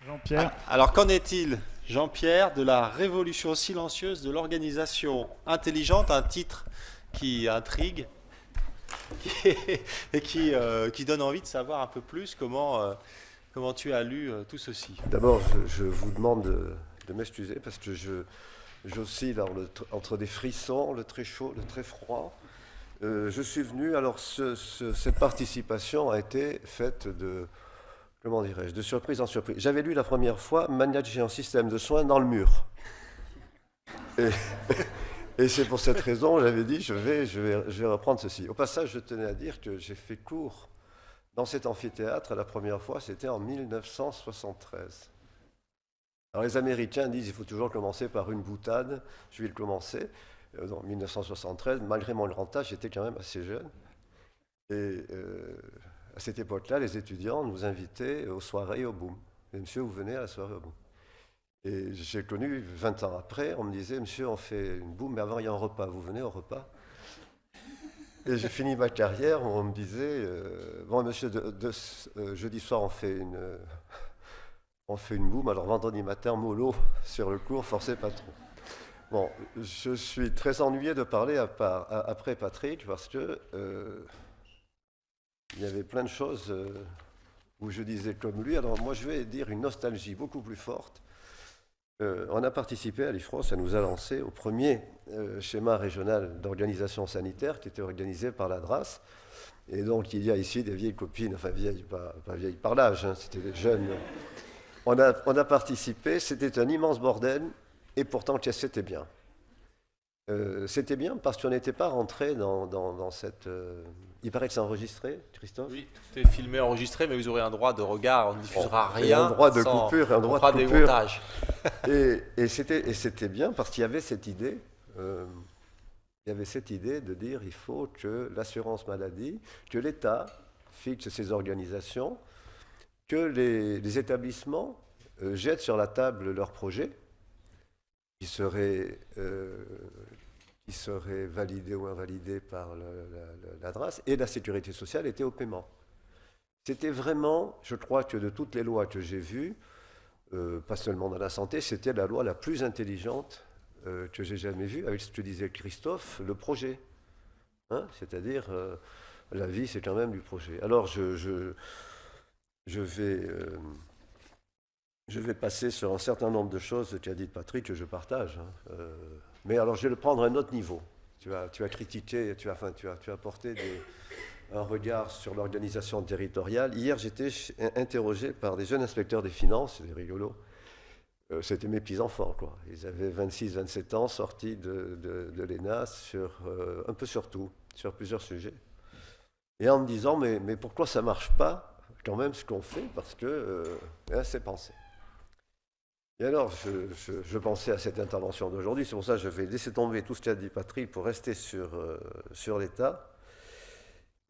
Jean-Pierre. Alors qu'en est-il, Jean-Pierre, de la révolution silencieuse de l'organisation intelligente, un titre qui intrigue et qui donne envie de savoir un peu plus comment tu as lu tout ceci. D'abord, je vous demande de m'excuser parce que j'oscille entre des frissons, le très chaud, le très froid. Je suis venu, alors cette participation a été faite comment dirais-je, de surprise en surprise. J'avais lu la première fois Manager un système de soins dans le mur. Et, et c'est pour cette raison, j'avais dit, je vais reprendre ceci. Au passage, je tenais à dire que j'ai fait cours dans cet amphithéâtre la première fois, c'était en 1973. Alors les Américains disent qu'il faut toujours commencer par une boutade. Je vais le commencer. En 1973, malgré mon grand âge, j'étais quand même assez jeune. Et à cette époque-là, les étudiants nous invitaient aux soirées au Boom. Et monsieur, vous venez à la soirée au Boom. Et j'ai connu, 20 ans après, on me disait, monsieur, on fait une Boom, mais avant il y a un repas. Vous venez au repas? Et j'ai fini ma carrière, on me disait, bon monsieur, jeudi soir on fait une boum, alors vendredi matin, mollo sur le cours, forcez pas trop. Bon, je suis très ennuyé de parler après Patrick, parce que il y avait plein de choses où je disais comme lui. Alors moi je vais dire une nostalgie beaucoup plus forte. On a participé à l'IFRO, ça nous a lancé au premier schéma régional d'organisation sanitaire qui était organisé par la DRAS. Et donc il y a ici des vieilles copines, enfin vieilles, pas vieilles par l'âge, hein, c'était des jeunes. On a participé, c'était un immense bordel, et pourtant c'était bien. C'était bien parce qu'on n'était pas rentré dans cette... Il paraît que c'est enregistré, Christophe? Oui, tout est filmé, enregistré, mais vous aurez un droit de regard, on ne diffusera rien. Un droit de coupure, un droit de des coupure. montages. Et c'était bien parce qu'il y avait cette idée, de dire il faut que l'assurance maladie, que l'État fixe ses organisations, que les établissements jettent sur la table leurs projets qui seraient validés ou invalidés par la DRAS, et la sécurité sociale était au paiement. C'était vraiment, je crois que de toutes les lois que j'ai vues, pas seulement dans la santé, c'était la loi la plus intelligente que j'ai jamais vue, avec ce que disait Christophe, le projet. Hein, c'est-à-dire, la vie, c'est quand même du projet. Alors, je vais passer sur un certain nombre de choses qu'a dit Patrick, que je partage. Hein. Mais alors, je vais le prendre à un autre niveau. Tu as critiqué, tu as apporté un regard sur l'organisation territoriale. Hier, j'étais interrogé par des jeunes inspecteurs des finances, c'est rigolo. C'était mes petits-enfants, quoi. Ils avaient 26, 27 ans, sortis de l'ENA un peu sur tout, sur plusieurs sujets. Et en me disant, mais pourquoi ça ne marche pas, quand même, ce qu'on fait, parce que c'est pensé. Et alors, je pensais à cette intervention d'aujourd'hui, c'est pour ça que je vais laisser tomber tout ce qu'a dit Patrick pour rester sur l'État.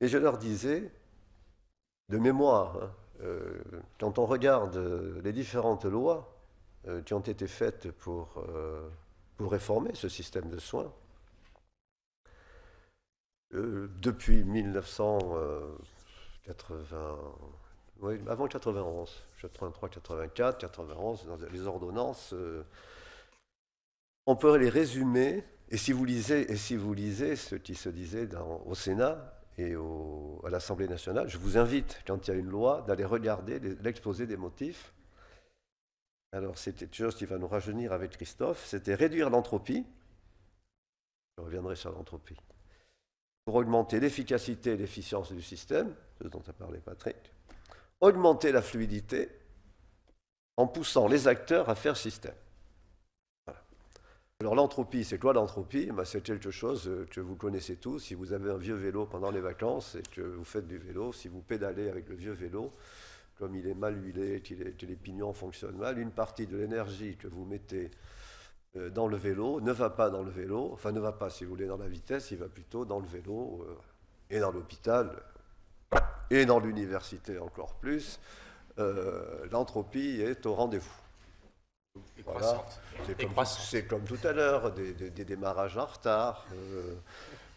Et je leur disais, de mémoire, hein, quand on regarde les différentes lois qui ont été faites pour réformer ce système de soins, depuis 1980, oui, avant 91, 83, 84, 91, dans les ordonnances, on peut les résumer, et si vous lisez ce qui se disait au Sénat et à l'Assemblée nationale, je vous invite, quand il y a une loi, d'aller regarder l'exposé des motifs. Alors, c'était une chose qui va nous rajeunir avec Christophe, c'était réduire l'entropie, je reviendrai sur l'entropie, pour augmenter l'efficacité et l'efficience du système, ce dont a parlé Patrick, augmenter la fluidité en poussant les acteurs à faire système. Voilà. Alors l'entropie, c'est quoi l'entropie? C'est quelque chose que vous connaissez tous. Si vous avez un vieux vélo pendant les vacances et que vous faites du vélo, si vous pédalez avec le vieux vélo, comme il est mal huilé, que les pignons fonctionnent mal, une partie de l'énergie que vous mettez dans le vélo ne va pas dans le vélo, enfin ne va pas, si vous voulez, dans la vitesse, il va plutôt dans le vélo et dans l'hôpital et dans l'université encore plus. L'entropie est au rendez-vous. Et Voilà. croissante. C'est comme tout à l'heure, des démarrages en retard,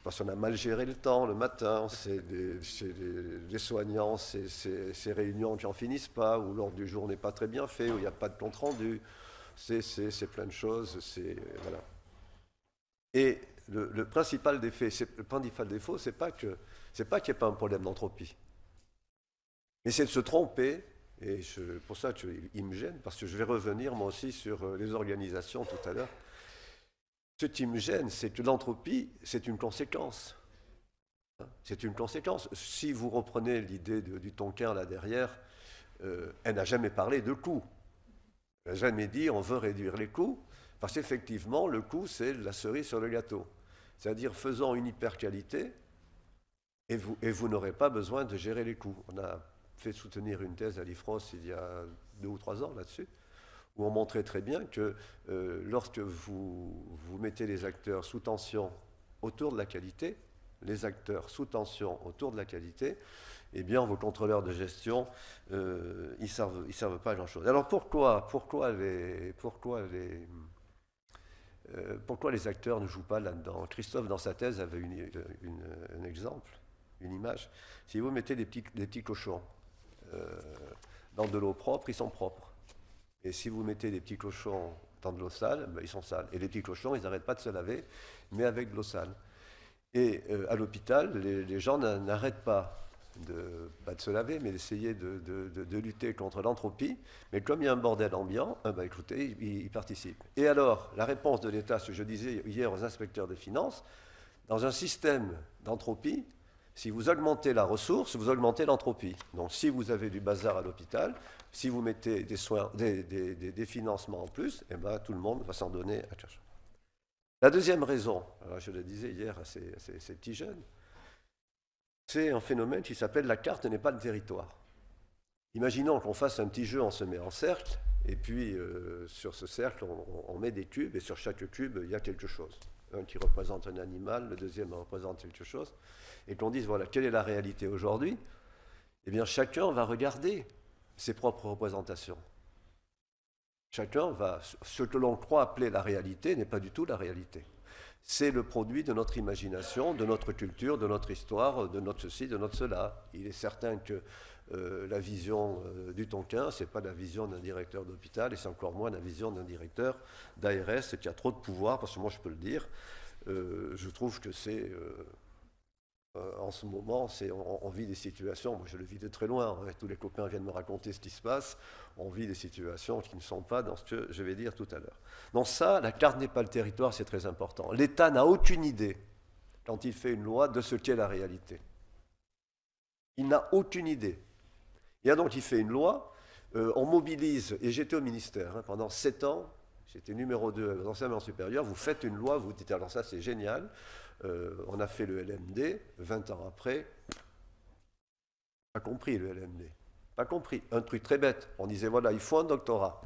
parce qu'on a mal géré le temps le matin, c'est les soignants, ces réunions qui n'en finissent pas, où l'ordre du jour n'est pas très bien fait, où il n'y a pas de compte rendu, c'est plein de choses, voilà. Et le principal défaut, c'est pas qu'il n'y ait pas un problème d'entropie, mais c'est de se tromper, et pour ça il me gêne, parce que je vais revenir moi aussi sur les organisations tout à l'heure. Ce qui me gêne, c'est que l'entropie, c'est une conséquence. C'est une conséquence. Si vous reprenez l'idée du Tonkin là derrière, elle n'a jamais parlé de coût. Elle n'a jamais dit on veut réduire les coûts, parce qu'effectivement, le coût, c'est la cerise sur le gâteau. C'est-à-dire faisant une hyper-qualité, et vous n'aurez pas besoin de gérer les coûts. On a fait soutenir une thèse à l'IFROS il y a 2 ou 3 ans là-dessus, où on montrait très bien que lorsque vous mettez les acteurs sous tension autour de la qualité, eh bien vos contrôleurs de gestion, ils servent pas à grand-chose. Alors pourquoi les acteurs ne jouent pas là-dedans? Christophe, dans sa thèse, avait un exemple, une image. Si vous mettez des petits cochons dans de l'eau propre, ils sont propres. Et si vous mettez des petits cochons dans de l'eau sale, ben, ils sont sales. Et les petits cochons, ils n'arrêtent pas de se laver, mais avec de l'eau sale. Et à l'hôpital, les gens n'arrêtent pas de se laver, mais d'essayer de lutter contre l'entropie. Mais comme il y a un bordel ambiant, ben, écoutez, ils participent. Et alors, la réponse de l'État, ce que je disais hier aux inspecteurs des finances, dans un système d'entropie, si vous augmentez la ressource, vous augmentez l'entropie. Donc si vous avez du bazar à l'hôpital, si vous mettez des financements en plus, eh ben, tout le monde va s'en donner à chercher. La deuxième raison, alors je le disais hier à ces petits jeunes, c'est un phénomène qui s'appelle la carte n'est pas le territoire. Imaginons qu'on fasse un petit jeu, on se met en cercle, et puis sur ce cercle, on met des cubes, et sur chaque cube, il y a quelque chose. Un qui représente un animal, le deuxième représente quelque chose, et qu'on dise, voilà, quelle est la réalité aujourd'hui? Eh bien, chacun va regarder ses propres représentations. Chacun va... Ce que l'on croit appeler la réalité n'est pas du tout la réalité. C'est le produit de notre imagination, de notre culture, de notre histoire, de notre ceci, de notre cela. Il est certain que la vision du Tonkin, ce n'est pas la vision d'un directeur d'hôpital, et c'est encore moins la vision d'un directeur d'ARS qui a trop de pouvoir, parce que moi je peux le dire. Je trouve que c'est... en ce moment, on vit des situations, moi je le vis de très loin, hein, tous les copains viennent me raconter ce qui se passe, on vit des situations qui ne sont pas dans ce que je vais dire tout à l'heure. Donc ça, la carte n'est pas le territoire, c'est très important. L'État n'a aucune idée, quand il fait une loi, de ce qu'est la réalité. Il n'a aucune idée. Et donc il fait une loi, on mobilise, et j'étais au ministère pendant 7 ans, j'étais numéro 2 dans l'enseignement supérieur, vous faites une loi, vous dites alors ça c'est génial, on a fait le LMD, 20 ans après, pas compris le LMD, pas compris, un truc très bête, on disait voilà, il faut un doctorat,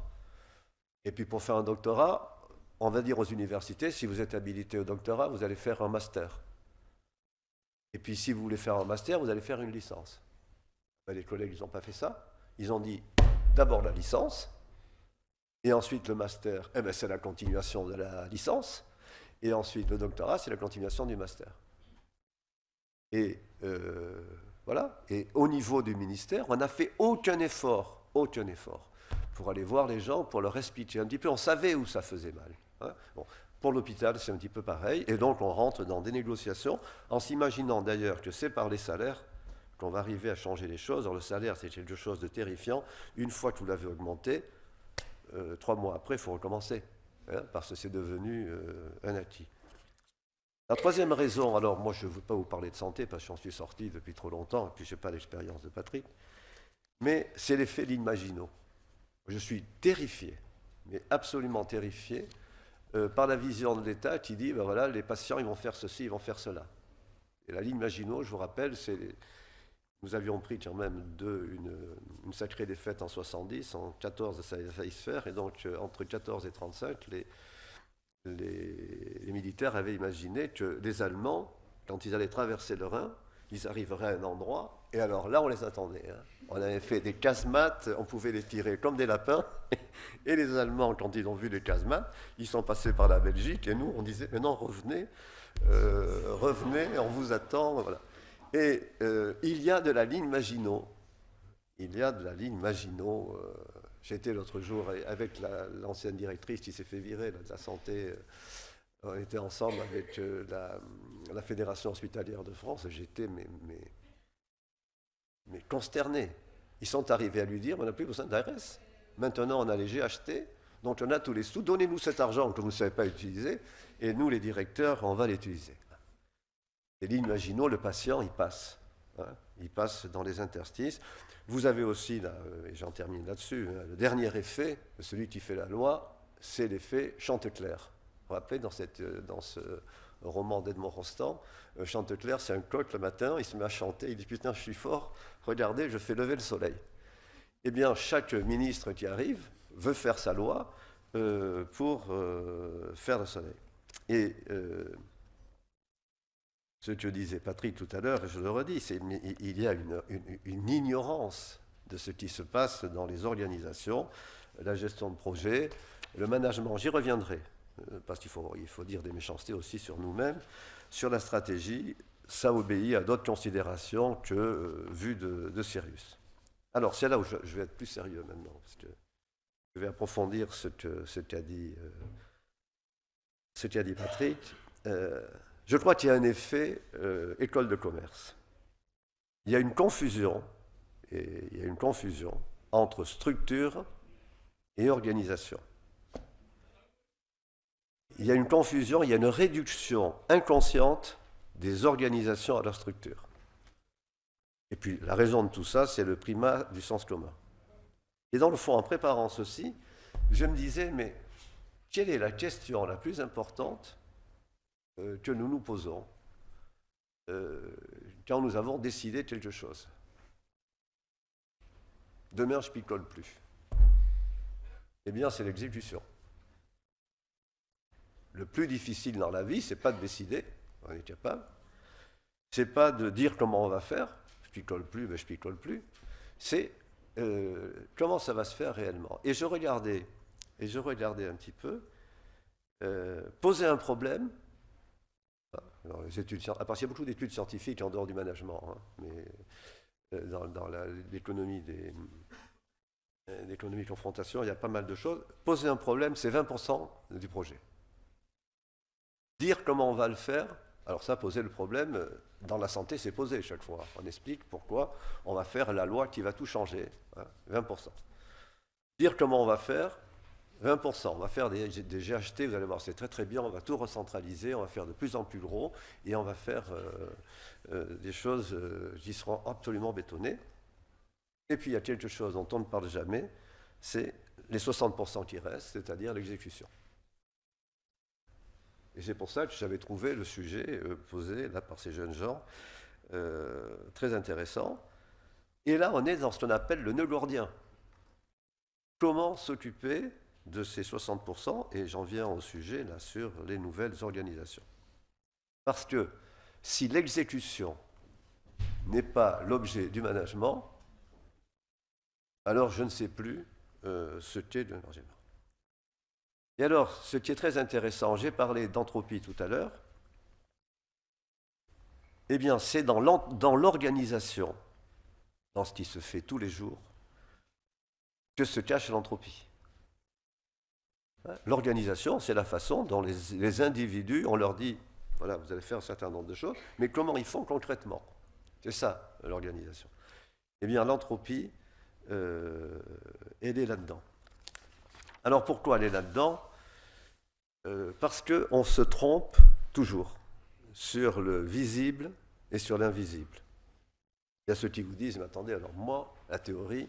et puis pour faire un doctorat, on va dire aux universités, si vous êtes habilité au doctorat, vous allez faire un master, et puis si vous voulez faire un master, vous allez faire une licence. Ben, les collègues, ils n'ont pas fait ça, ils ont dit d'abord la licence, et ensuite le master, eh ben, c'est la continuation de la licence, et ensuite, le doctorat, c'est la continuation du master. Et voilà. Et au niveau du ministère, on n'a fait aucun effort, pour aller voir les gens, pour leur expliquer un petit peu. On savait où ça faisait mal. Hein. Bon, pour l'hôpital, c'est un petit peu pareil. Et donc, on rentre dans des négociations, en s'imaginant d'ailleurs que c'est par les salaires qu'on va arriver à changer les choses. Alors, le salaire, c'est quelque chose de terrifiant. Une fois que vous l'avez augmenté, 3 mois après, il faut recommencer. Parce que c'est devenu un acquis. La troisième raison, alors moi je ne veux pas vous parler de santé parce que j'en suis sorti depuis trop longtemps et puis je n'ai pas l'expérience de Patrick, mais c'est l'effet Lin-Maginot. Je suis terrifié, mais absolument terrifié, par la vision de l'État qui dit, ben voilà, les patients ils vont faire ceci, ils vont faire cela. Et la Lin-Maginot, je vous rappelle, nous avions pris quand même une sacrée défaite en 70, en 14 ça a failli se faire, et donc entre 14 et 35, les militaires avaient imaginé que les Allemands, quand ils allaient traverser le Rhin, ils arriveraient à un endroit, et alors là on les attendait. Hein. On avait fait des casemates, on pouvait les tirer comme des lapins, et les Allemands, quand ils ont vu les casemates, ils sont passés par la Belgique, et nous on disait, maintenant revenez, revenez, on vous attend. Voilà. Et il y a de la ligne Maginot. Il y a de la ligne Maginot. J'étais l'autre jour avec l'ancienne directrice qui s'est fait virer là, de la santé. On était ensemble avec la Fédération hospitalière de France. J'étais mais consterné. Ils sont arrivés à lui dire, on n'a plus besoin d'ARS. Maintenant, on a les GHT, donc on a tous les sous. Donnez-nous cet argent que vous ne savez pas utiliser, et nous, les directeurs, on va l'utiliser. Les lignes Maginot, le patient, il passe. Hein, il passe dans les interstices. Vous avez aussi, là, et j'en termine là-dessus, hein, le dernier effet, celui qui fait la loi, c'est l'effet Chanteclair. Vous vous rappelez, dans ce roman d'Edmond Rostand, Chanteclair, c'est un coq le matin, il se met à chanter, il dit « Putain, je suis fort, regardez, je fais lever le soleil ». Eh bien, chaque ministre qui arrive veut faire sa loi pour faire le soleil. Et ce que disait Patrick tout à l'heure, et je le redis, il y a une ignorance de ce qui se passe dans les organisations, la gestion de projet, le management, j'y reviendrai, parce qu'il faut dire des méchancetés aussi sur nous-mêmes, sur la stratégie, ça obéit à d'autres considérations que vues de Sirius. Alors, c'est là où je vais être plus sérieux maintenant, parce que je vais approfondir ce qu'a dit Patrick. Je crois qu'il y a un effet école de commerce. Il y a une confusion, entre structure et organisation. Il y a une confusion, il y a une réduction inconsciente des organisations à leur structure. Et puis, la raison de tout ça, c'est le primat du sens commun. Et dans le fond, en préparant ceci, je me disais, mais quelle est la question la plus importante que nous nous posons quand nous avons décidé quelque chose? Demain, je ne picole plus. Eh bien, c'est l'exécution. Le plus difficile dans la vie, ce n'est pas de décider, on est capable. Ce n'est pas de dire comment on va faire. Je picole plus, mais je picole plus. C'est comment ça va se faire réellement. Et je regardais un petit peu, poser un problème. Alors, parce qu'il y a beaucoup d'études scientifiques en dehors du management, hein, mais dans l'économie l'économie de confrontation, il y a pas mal de choses. Poser un problème, c'est 20% du projet. Dire comment on va le faire, alors ça, poser le problème, dans la santé, c'est posé chaque fois. On explique pourquoi on va faire la loi qui va tout changer, hein, 20%. Dire comment on va faire, 20%. On va faire des GHT, vous allez voir, c'est très très bien, on va tout recentraliser, on va faire de plus en plus gros, et on va faire des choses qui seront absolument bétonnées. Et puis il y a quelque chose dont on ne parle jamais, c'est les 60% qui restent, c'est-à-dire l'exécution. Et c'est pour ça que j'avais trouvé le sujet posé là par ces jeunes gens très intéressant. Et là, on est dans ce qu'on appelle le nœud gordien. Comment s'occuper de ces 60%? Et j'en viens au sujet là sur les nouvelles organisations. Parce que si l'exécution n'est pas l'objet du management, alors je ne sais plus ce qu'est le management. Et alors, ce qui est très intéressant, j'ai parlé d'entropie tout à l'heure, eh bien, c'est dans l'organisation, dans ce qui se fait tous les jours, que se cache l'entropie. L'organisation, c'est la façon dont les individus, on leur dit, voilà, vous allez faire un certain nombre de choses, mais comment ils font concrètement? C'est ça, l'organisation. Eh bien, l'entropie, elle est là-dedans. Alors, pourquoi elle est là-dedans? Parce qu'on se trompe toujours sur le visible et sur l'invisible. Il y a ceux qui vous disent, mais attendez, alors moi, la théorie,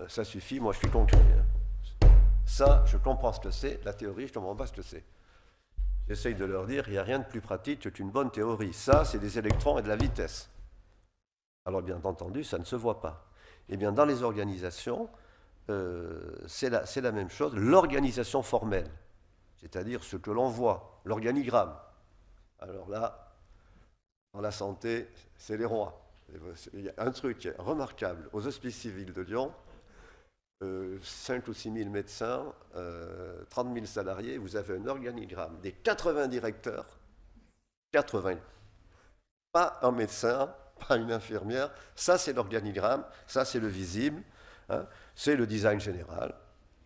ça suffit, moi je suis concret. Hein. Ça, je comprends ce que c'est, la théorie, je ne comprends pas ce que c'est. J'essaye de leur dire, il n'y a rien de plus pratique qu'une bonne théorie. Ça, c'est des électrons et de la vitesse. Alors bien entendu, ça ne se voit pas. Eh bien, dans les organisations, c'est la même chose. L'organisation formelle, c'est-à-dire ce que l'on voit, l'organigramme. Alors là, dans la santé, c'est les rois. Il y a un truc remarquable aux hospices civils de Lyon, 5 ou 6 000 médecins, 30 000 salariés, vous avez un organigramme des 80 directeurs, 80. Pas un médecin, pas une infirmière. Ça, c'est l'organigramme, ça, c'est le visible, hein, c'est le design général,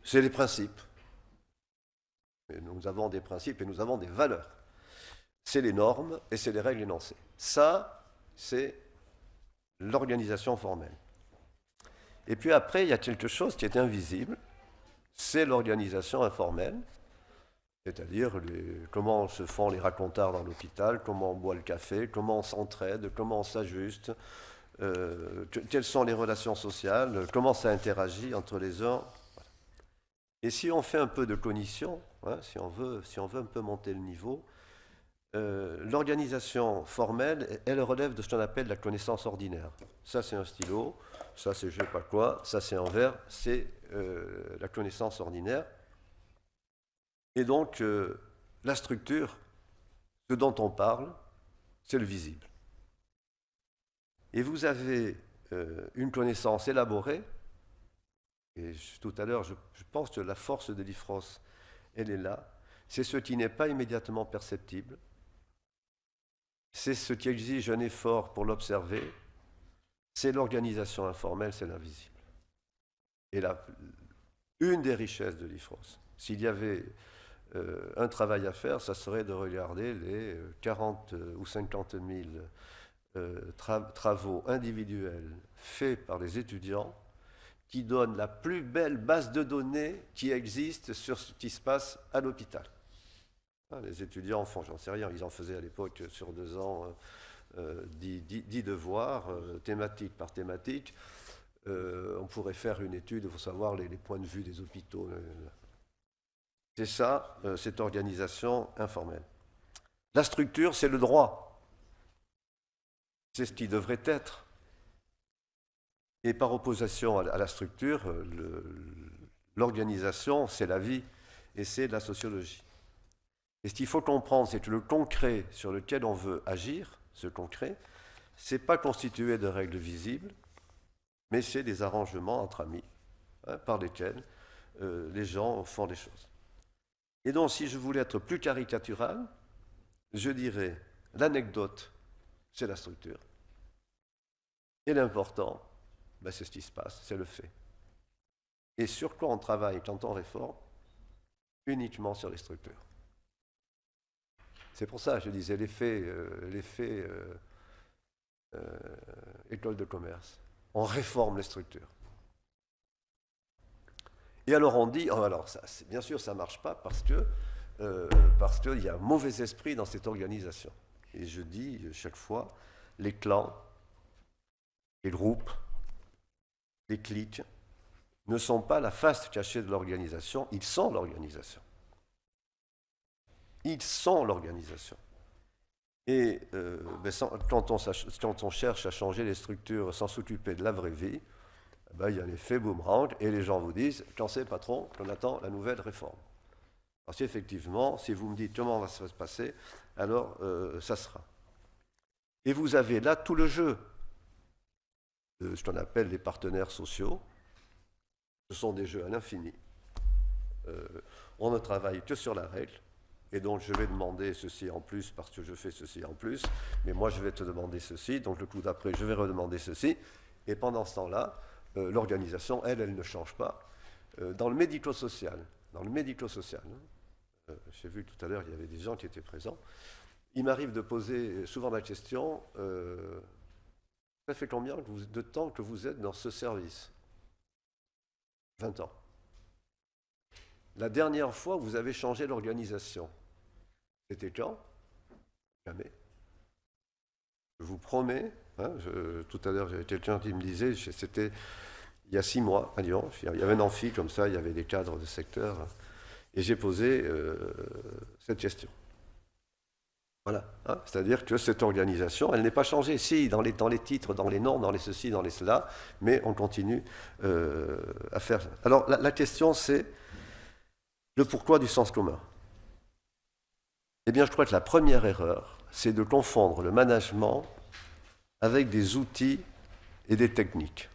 c'est les principes. Et nous avons des principes et nous avons des valeurs. C'est les normes et c'est les règles énoncées. Ça, c'est l'organisation formelle. Et puis après, il y a quelque chose qui est invisible, c'est l'organisation informelle, c'est-à-dire comment se font les racontards dans l'hôpital, comment on boit le café, comment on s'entraide, comment on s'ajuste, quelles sont les relations sociales, comment ça interagit entre les uns. Et si on fait un peu de cognition, hein, si on veut un peu monter le niveau, l'organisation formelle, elle relève de ce qu'on appelle la connaissance ordinaire. Ça, c'est un stylo, ça, c'est je ne sais pas quoi, ça, c'est un verre, c'est la connaissance ordinaire. Et donc, la structure, ce dont on parle, c'est le visible. Et vous avez une connaissance élaborée, et tout à l'heure, je pense que la force de l'IFROS, elle est là, c'est ce qui n'est pas immédiatement perceptible, c'est ce qui exige un effort pour l'observer, c'est l'organisation informelle, c'est l'invisible. Et là, une des richesses de l'IFROS, s'il y avait un travail à faire, ça serait de regarder les 40 ou 50 000 travaux individuels faits par les étudiants qui donnent la plus belle base de données qui existe sur ce qui se passe à l'hôpital. Les étudiants font, j'en sais rien, ils en faisaient à l'époque sur 2 ans 10 devoirs, thématique par thématique. On pourrait faire une étude pour savoir les points de vue des hôpitaux. C'est ça, cette organisation informelle. La structure, c'est le droit. C'est ce qui devrait être. Et par opposition à la structure, l'organisation, c'est la vie et c'est de la sociologie. Et ce qu'il faut comprendre, c'est que le concret sur lequel on veut agir, ce concret, ce n'est pas constitué de règles visibles, mais c'est des arrangements entre amis, hein, par lesquels les gens font des choses. Et donc, si je voulais être plus caricatural, je dirais l'anecdote, c'est la structure. Et l'important, ben, c'est ce qui se passe, c'est le fait. Et sur quoi on travaille quand on réforme? Uniquement sur les structures. C'est pour ça que je disais l'effet école de commerce. On réforme les structures. Et alors on dit, oh alors ça, bien sûr ça ne marche pas parce qu'il y a un mauvais esprit dans cette organisation. Et je dis chaque fois, les clans, les groupes, les cliques ne sont pas la face cachée de l'organisation, ils sont l'organisation. Ils sont l'organisation. Et quand on cherche à changer les structures sans s'occuper de la vraie vie, ben, il y a l'effet boomerang et les gens vous disent « Quand c'est patron, on attend la nouvelle réforme ». Parce qu'effectivement, si vous me dites comment ça va se passer, alors ça sera. Et vous avez là tout le jeu de ce qu'on appelle les partenaires sociaux. Ce sont des jeux à l'infini. On ne travaille que sur la règle. Et donc, je vais demander ceci en plus parce que je fais ceci en plus. Mais moi, je vais te demander ceci. Donc, le coup d'après, je vais redemander ceci. Et pendant ce temps-là, l'organisation, elle ne change pas. Dans le médico-social, j'ai vu tout à l'heure, il y avait des gens qui étaient présents. Il m'arrive de poser souvent la question, ça fait combien de temps que vous êtes dans ce service? 20 ans. La dernière fois où vous avez changé l'organisation, c'était quand? Jamais. Je vous promets, hein, tout à l'heure, j'avais quelqu'un qui me disait, c'était il y a 6 mois à Lyon, il y avait un amphi comme ça, il y avait des cadres de secteur, et j'ai posé cette question. Voilà, hein, c'est-à-dire que cette organisation, elle n'est pas changée. Si, dans les titres, dans les noms, dans les ceci, dans les cela, mais on continue à faire ça. Alors, la question, c'est le pourquoi du sens commun. Eh bien, je crois que la première erreur, c'est de confondre le management avec des outils et des techniques.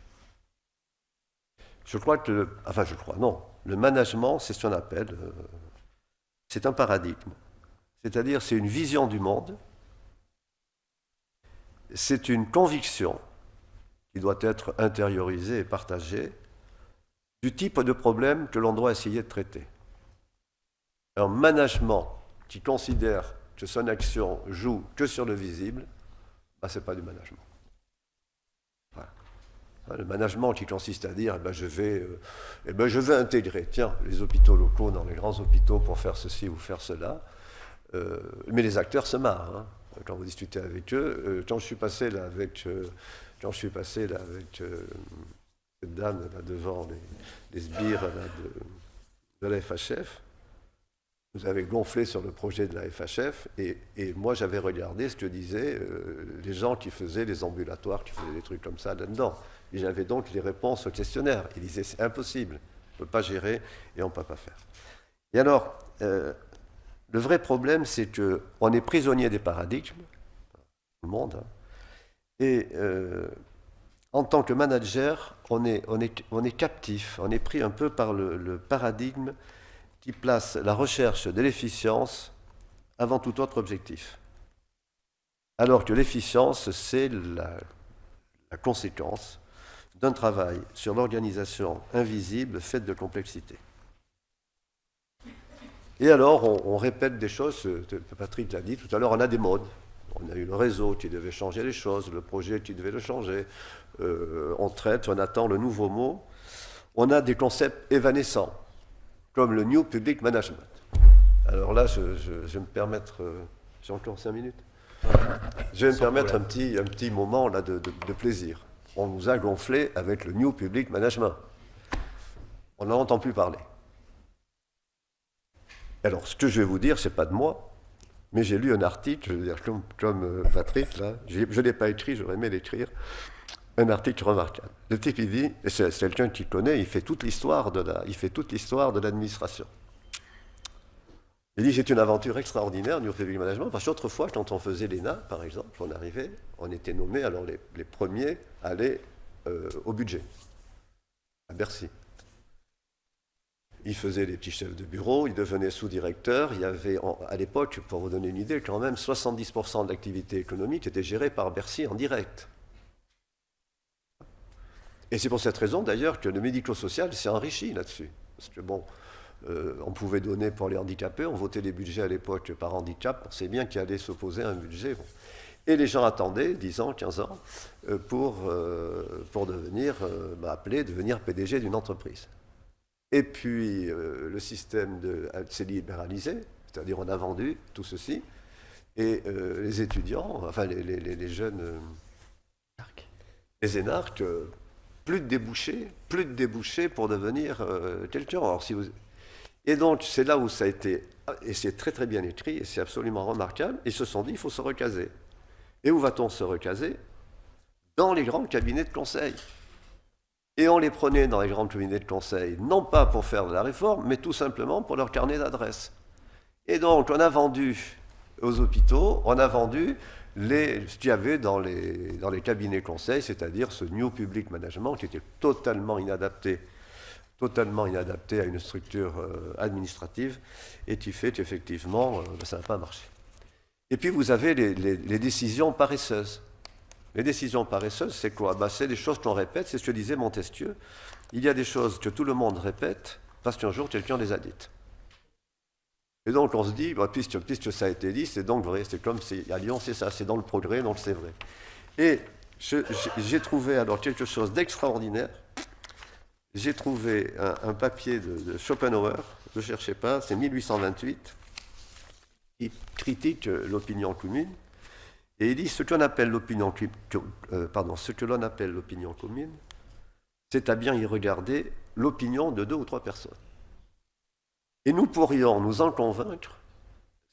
Le management, c'est ce qu'on appelle, c'est un paradigme. C'est-à-dire, c'est une vision du monde c'est une conviction qui doit être intériorisée et partagée du type de problème que l'on doit essayer de traiter. Un management qui considère que son action joue que sur le visible, ce n'est pas du management. Voilà. Le management qui consiste à dire je vais intégrer les hôpitaux locaux dans les grands hôpitaux pour faire ceci ou faire cela, mais les acteurs se marrent. Hein. Quand vous discutez avec eux, quand je suis passé là avec cette dame là devant les sbires là, de la FHF, vous avez gonflé sur le projet de la FHF et moi j'avais regardé ce que disaient les gens qui faisaient les ambulatoires, qui faisaient des trucs comme ça là-dedans. Et j'avais donc les réponses au questionnaire. Ils disaient c'est impossible, on ne peut pas gérer et on ne peut pas faire. Et alors, le vrai problème, c'est qu'on est prisonnier des paradigmes, tout le monde, hein, et en tant que manager, on est captif, on est pris un peu par le paradigme qui place la recherche de l'efficience avant tout autre objectif. Alors que l'efficience, c'est la conséquence d'un travail sur l'organisation invisible faite de complexité. Et alors, on répète des choses, Patrick l'a dit tout à l'heure, on a des modes. On a eu le réseau qui devait changer les choses, le projet qui devait le changer. On traite, on attend le nouveau mot. On a des concepts évanescents, comme le New Public Management. Alors là, je vais me permettre, j'ai encore 5 minutes, je vais me permettre un petit moment là, de plaisir. On nous a gonflé avec le New Public Management. On n'en entend plus parler. Alors, ce que je vais vous dire, ce n'est pas de moi, mais j'ai lu un article, je veux dire, comme Patrick, là, je ne l'ai pas écrit, j'aurais aimé l'écrire, un article remarquable. Le type, il dit, et c'est quelqu'un qui connaît, il fait toute l'histoire de l'administration. Il dit, c'est une aventure extraordinaire, New Public Management, parce qu'autrefois, quand on faisait l'ENA, par exemple, on arrivait, on était nommés, alors les premiers allaient au budget, à Bercy. Ils faisaient des petits chefs de bureau, ils devenaient sous-directeurs. Il y avait, à l'époque, pour vous donner une idée, quand même 70% de l'activité économique était gérée par Bercy en direct. Et c'est pour cette raison, d'ailleurs, que le médico-social s'est enrichi là-dessus. Parce que, bon, on pouvait donner pour les handicapés, on votait les budgets à l'époque par handicap, on sait bien qu'il allait s'opposer à un budget. Bon. Et les gens attendaient 10 ans, 15 ans, pour devenir PDG d'une entreprise. Et puis, le système s'est libéralisé, c'est-à-dire on a vendu tout ceci, et les étudiants, enfin les jeunes, les énarques, plus de débouchés pour devenir quelqu'un. Et donc, c'est là où ça a été, et c'est très très bien écrit, et c'est absolument remarquable, ils se sont dit, il faut se recaser. Et où va-t-on se recaser? Dans les grands cabinets de conseil. Et on les prenait dans les grands cabinets de conseil, non pas pour faire de la réforme, mais tout simplement pour leur carnet d'adresses. Et donc, on a vendu aux hôpitaux, on a vendu ce qu'il y avait dans les cabinets de conseil, c'est-à-dire ce New Public Management qui était totalement inadapté à une structure administrative et qui fait qu'effectivement, ça n'a pas marché. Et puis, vous avez les décisions paresseuses. Les décisions paresseuses, c'est quoi? C'est des choses qu'on répète, c'est ce que disait Montesquieu. Il y a des choses que tout le monde répète parce qu'un jour, quelqu'un les a dites. Et donc, on se dit, puisque ça a été dit, c'est donc vrai. C'est comme à Lyon, c'est ça, c'est dans le progrès, donc c'est vrai. Et j'ai trouvé alors quelque chose d'extraordinaire. J'ai trouvé un papier de Schopenhauer, je ne cherchais pas, c'est 1828, qui critique l'opinion commune. Et il dit ce que l'on appelle l'opinion commune, c'est à bien y regarder l'opinion de 2 ou 3 personnes. Et nous pourrions nous en convaincre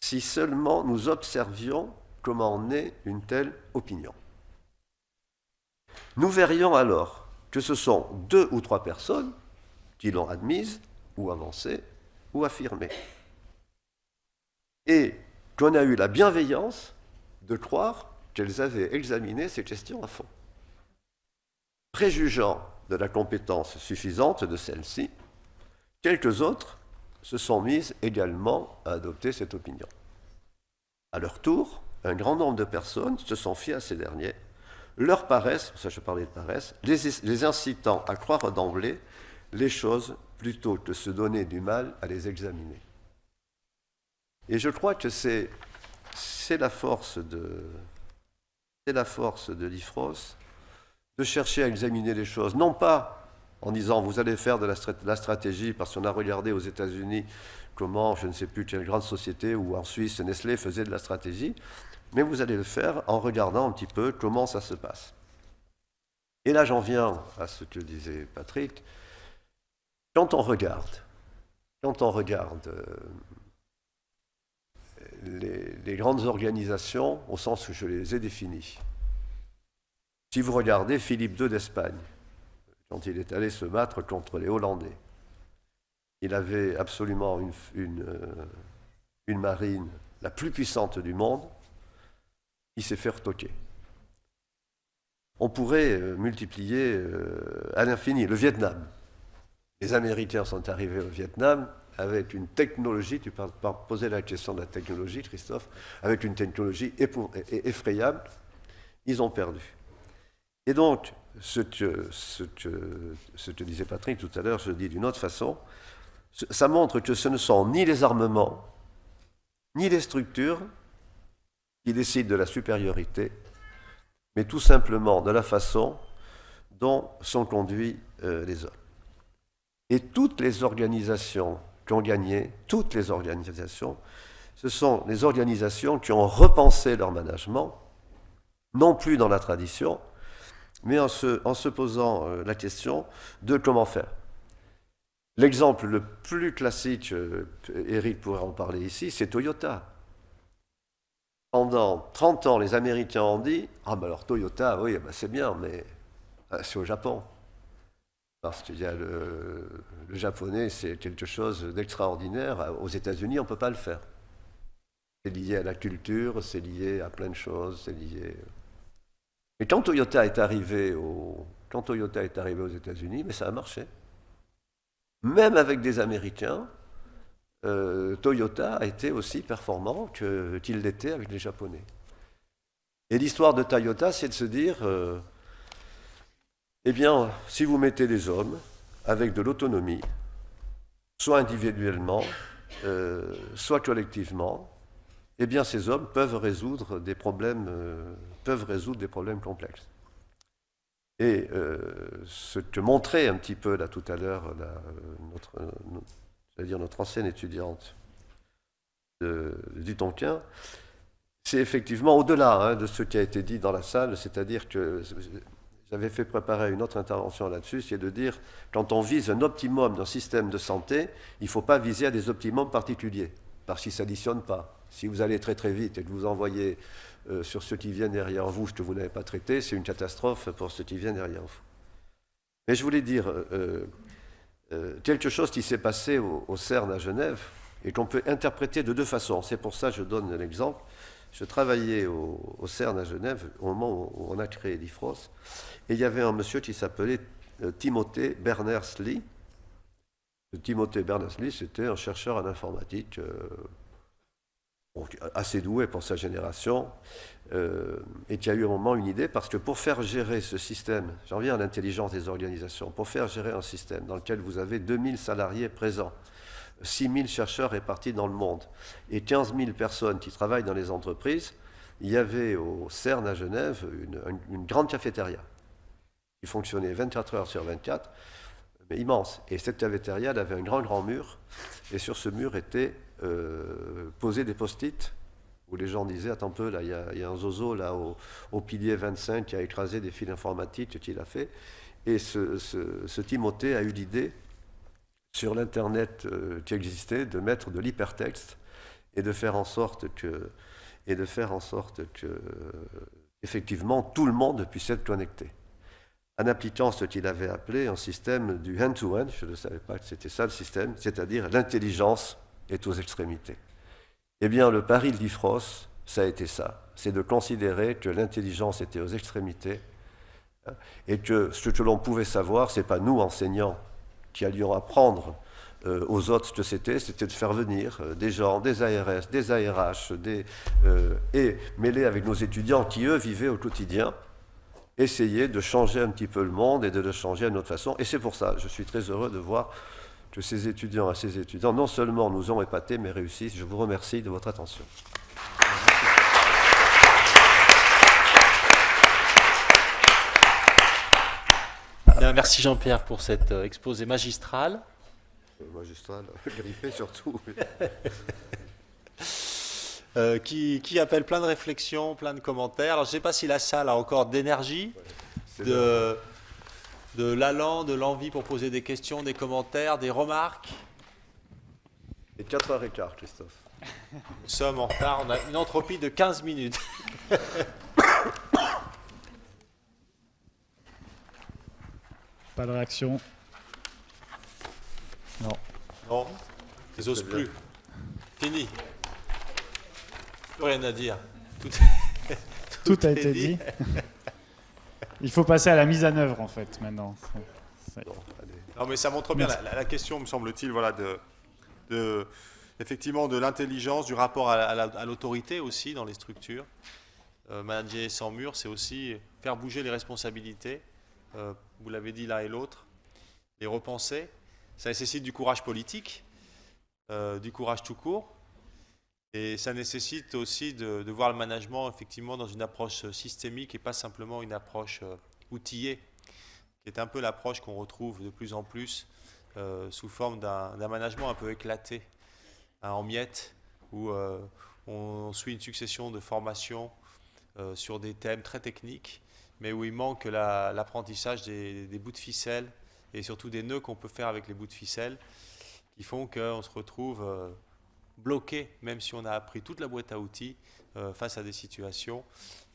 si seulement nous observions comment naît une telle opinion. Nous verrions alors que ce sont 2 ou 3 personnes qui l'ont admise, ou avancée, ou affirmée. Et qu'on a eu la bienveillance de croire qu'elles avaient examiné ces questions à fond. Préjugeant de la compétence suffisante de celle-ci, quelques autres se sont mises également à adopter cette opinion. À leur tour, un grand nombre de personnes se sont fiées à ces derniers, leur paresse, ça je parlais de paresse, les incitant à croire d'emblée les choses plutôt que de se donner du mal à les examiner. Et je crois que c'est la force de Difros de chercher à examiner les choses, non pas en disant vous allez faire de la stratégie, parce qu'on a regardé aux États-Unis comment, je ne sais plus quelle grande société, ou en Suisse, Nestlé faisait de la stratégie, mais vous allez le faire en regardant un petit peu comment ça se passe. Et là, j'en viens à ce que disait Patrick. Quand on regarde les grandes organisations, au sens où je les ai définies, si vous regardez Philippe II d'Espagne, quand il est allé se battre contre les Hollandais, il avait absolument une marine la plus puissante du monde, il s'est fait retoquer. On pourrait multiplier à l'infini. Le Vietnam. Les Américains sont arrivés au Vietnam avec une technologie, tu peux poser la question de la technologie, Christophe, avec une technologie effrayable, ils ont perdu. Et donc, ce que disait Patrick tout à l'heure, je le dis d'une autre façon, ça montre que ce ne sont ni les armements, ni les structures qui décident de la supériorité, mais tout simplement de la façon dont sont conduits les hommes. Et toutes les organisations qui ont gagné, toutes les organisations, ce sont les organisations qui ont repensé leur management, non plus dans la tradition, mais en se posant la question de comment faire. L'exemple le plus classique, Eric pourrait en parler ici, c'est Toyota. Pendant 30 ans, les Américains ont dit « Ah ben alors Toyota, oui, ben c'est bien, mais c'est au Japon. » Parce qu'il y a le japonais, c'est quelque chose d'extraordinaire. Aux États-Unis, on ne peut pas le faire. C'est lié à la culture, c'est lié à plein de choses, c'est lié... Mais quand Toyota est arrivé aux États-Unis, mais ça a marché. Même avec des Américains, Toyota a été aussi performant qu'il l'était avec les Japonais. Et l'histoire de Toyota, c'est de se dire, eh bien, si vous mettez des hommes avec de l'autonomie, soit individuellement, soit collectivement, eh bien, ces hommes peuvent résoudre des problèmes complexes. Et ce que montrait un petit peu là tout à l'heure notre ancienne étudiante du Tonkin, c'est effectivement au-delà de ce qui a été dit dans la salle, c'est-à-dire que j'avais fait préparer une autre intervention là-dessus, c'est de dire, quand on vise un optimum d'un système de santé, il ne faut pas viser à des optimums particuliers, parce qu'ils ne s'additionnent pas. Si vous allez très très vite et que vous envoyez sur ceux qui viennent derrière vous ce que vous n'avez pas traité, c'est une catastrophe pour ceux qui viennent derrière vous. Mais je voulais dire quelque chose qui s'est passé au CERN à Genève et qu'on peut interpréter de deux façons. C'est pour ça que je donne l'exemple. Je travaillais au CERN à Genève au moment où on a créé l'IFROS, et il y avait un monsieur qui s'appelait Timothée Berners-Lee. Timothée Berners-Lee, c'était un chercheur en informatique assez doué pour sa génération, et qui a eu un moment une idée, parce que pour faire gérer ce système, j'en viens à l'intelligence des organisations, pour faire gérer un système dans lequel vous avez 2000 salariés présents, 6000 chercheurs répartis dans le monde et 15 000 personnes qui travaillent dans les entreprises, il y avait au CERN à Genève une grande cafétéria qui fonctionnait 24 heures sur 24, mais immense. Et cette cafétéria, elle avait un grand mur, et sur ce mur étaient posés des post-it où les gens disaient « Attends un peu, là, il y a un zozo là, au pilier 25 qui a écrasé des fils informatiques, qu'il a fait. » Et ce Timothée a eu l'idée, sur l'Internet qui existait, de mettre de l'hypertexte et de faire en sorte que effectivement, tout le monde puisse être connecté. En appliquant ce qu'il avait appelé un système du hand-to-hand, je ne savais pas que c'était ça le système, c'est-à-dire l'intelligence est aux extrémités. Eh bien, le pari de l'IFROS, ça a été ça. C'est de considérer que l'intelligence était aux extrémités et que ce que l'on pouvait savoir, ce n'est pas nous, enseignants, qui allions apprendre aux autres ce que c'était de faire venir des gens, des ARS, des ARH, et mêler avec nos étudiants qui, eux, vivaient au quotidien essayer de changer un petit peu le monde et de le changer à notre façon. Et c'est pour ça, je suis très heureux de voir que ces étudiants non seulement nous ont épatés, mais réussissent. Je vous remercie de votre attention. Bien, merci Jean-Pierre pour cet exposé magistral. Magistral, grippé surtout. Qui appelle plein de réflexions, plein de commentaires. Alors je ne sais pas si la salle a encore d'énergie, de l'allant, de l'envie pour poser des questions, des commentaires, des remarques. Et 4h15, Christophe. Nous sommes en retard, on a une entropie de 15 minutes. Pas de réaction. Non. Non, ils n'osent plus. Fini. Plus rien à dire. Tout a été dit. Il faut passer à la mise en œuvre, en fait, maintenant. Bon, allez. Non, mais ça montre bien la question, me semble-t-il, voilà, effectivement, de l'intelligence, du rapport à l'autorité aussi dans les structures. Manager sans mur, c'est aussi faire bouger les responsabilités. Vous l'avez dit l'un et l'autre, les repenser. Ça nécessite du courage politique, du courage tout court. Et ça nécessite aussi de voir le management effectivement dans une approche systémique et pas simplement une approche outillée, qui est un peu l'approche qu'on retrouve de plus en plus sous forme d'un management un peu éclaté, hein, en miettes, où on suit une succession de formations sur des thèmes très techniques, mais où il manque l'apprentissage des bouts de ficelle et surtout des nœuds qu'on peut faire avec les bouts de ficelle, qui font qu'on se retrouve bloqué, même si on a appris toute la boîte à outils face à des situations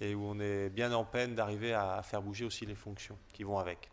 et où on est bien en peine d'arriver à faire bouger aussi les fonctions qui vont avec.